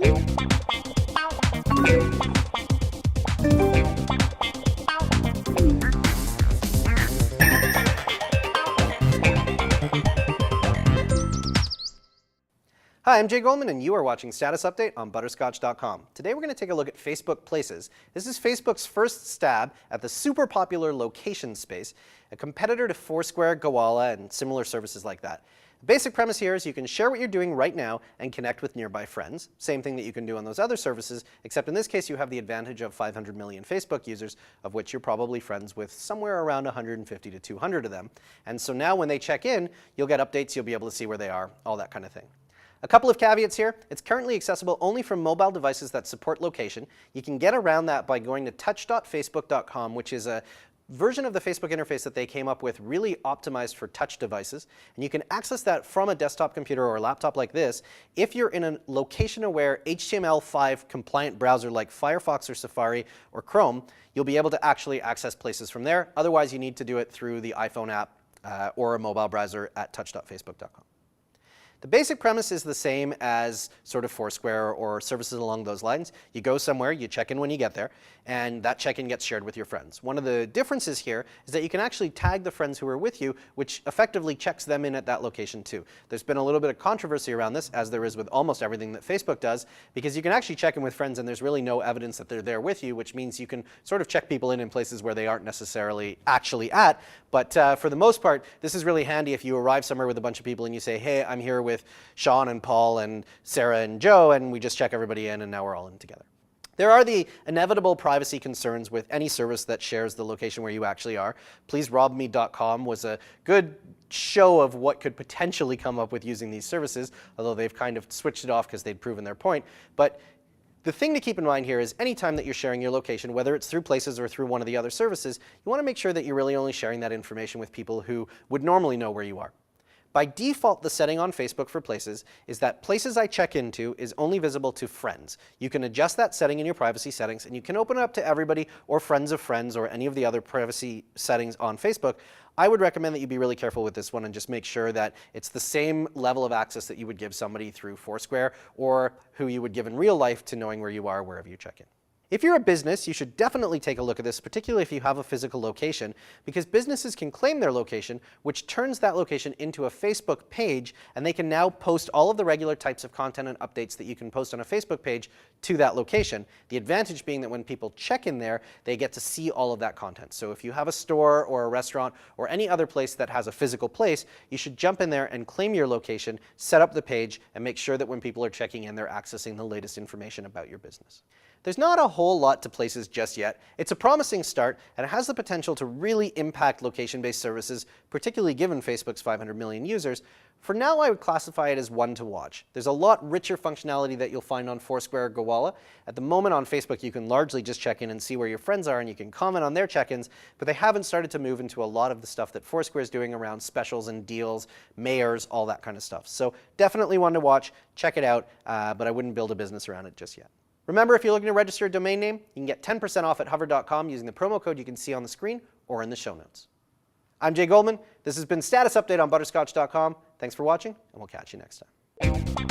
Hi, I'm Jay Goldman, and you are watching Status Update on Butterscotch.com. Today we're going to take a look at Facebook Places. This is Facebook's first stab at the super popular location space, a competitor to Foursquare, Gowalla, and similar services like that. The basic premise here is you can share what you're doing right now and connect with nearby friends. Same thing that you can do on those other services, except in this case you have the advantage of 500 million Facebook users, of which you're probably friends with somewhere around 150 to 200 of them. And so now when they check in, you'll get updates, you'll be able to see where they are, all that kind of thing. A couple of caveats here. It's currently accessible only from mobile devices that support location. You can get around that by going to touch.facebook.com, which is a version of the Facebook interface that they came up with really optimized for touch devices. And you can access that from a desktop computer or a laptop like this if you're in a location-aware HTML5 compliant browser like Firefox or Safari or Chrome. You'll be able to actually access places from there. Otherwise, you need to do it through the iPhone app or a mobile browser at touch.facebook.com. The basic premise is the same as sort of Foursquare or services along those lines. You go somewhere, you check in when you get there, and that check-in gets shared with your friends. One of the differences here is that you can actually tag the friends who are with you, which effectively checks them in at that location too. There's been a little bit of controversy around this, as there is with almost everything that Facebook does, because you can actually check in with friends and there's really no evidence that they're there with you, which means you can sort of check people in places where they aren't necessarily actually at. But for the most part, this is really handy if you arrive somewhere with a bunch of people and you say, hey, I'm here with Sean and Paul and Sarah and Joe, and we just check everybody in and now we're all in together. There are the inevitable privacy concerns with any service that shares the location where you actually are. PleaseRobMe.com was a good show of what could potentially come up with using these services, although they've kind of switched it off because they'd proven their point. But the thing to keep in mind here is anytime that you're sharing your location, whether it's through Places or through one of the other services, you want to make sure that you're really only sharing that information with people who would normally know where you are. By default, the setting on Facebook for Places is that Places I check into is only visible to friends. You can adjust that setting in your privacy settings, and you can open it up to everybody or friends of friends or any of the other privacy settings on Facebook. I would recommend that you be really careful with this one and just make sure that it's the same level of access that you would give somebody through Foursquare or who you would give in real life to knowing where you are wherever you check in. If you're a business, you should definitely take a look at this, particularly if you have a physical location, because businesses can claim their location, which turns that location into a Facebook page, and they can now post all of the regular types of content and updates that you can post on a Facebook page to that location. The advantage being that when people check in there, they get to see all of that content. So if you have a store or a restaurant or any other place that has a physical place, you should jump in there and claim your location, set up the page, and make sure that when people are checking in, they're accessing the latest information about your business. There's not a whole lot to Places just yet. It's a promising start, and it has the potential to really impact location-based services, particularly given Facebook's 500 million users. For now, I would classify it as one to watch. There's a lot richer functionality that you'll find on Foursquare or Gowalla. At the moment on Facebook, you can largely just check in and see where your friends are, and you can comment on their check-ins, but they haven't started to move into a lot of the stuff that Foursquare is doing around specials and deals, mayors, all that kind of stuff. So definitely one to watch. Check it out, but I wouldn't build a business around it just yet. Remember, if you're looking to register a domain name, you can get 10% off at hover.com using the promo code you can see on the screen or in the show notes. I'm Jay Goldman. This has been Status Update on Butterscotch.com. Thanks for watching, and we'll catch you next time.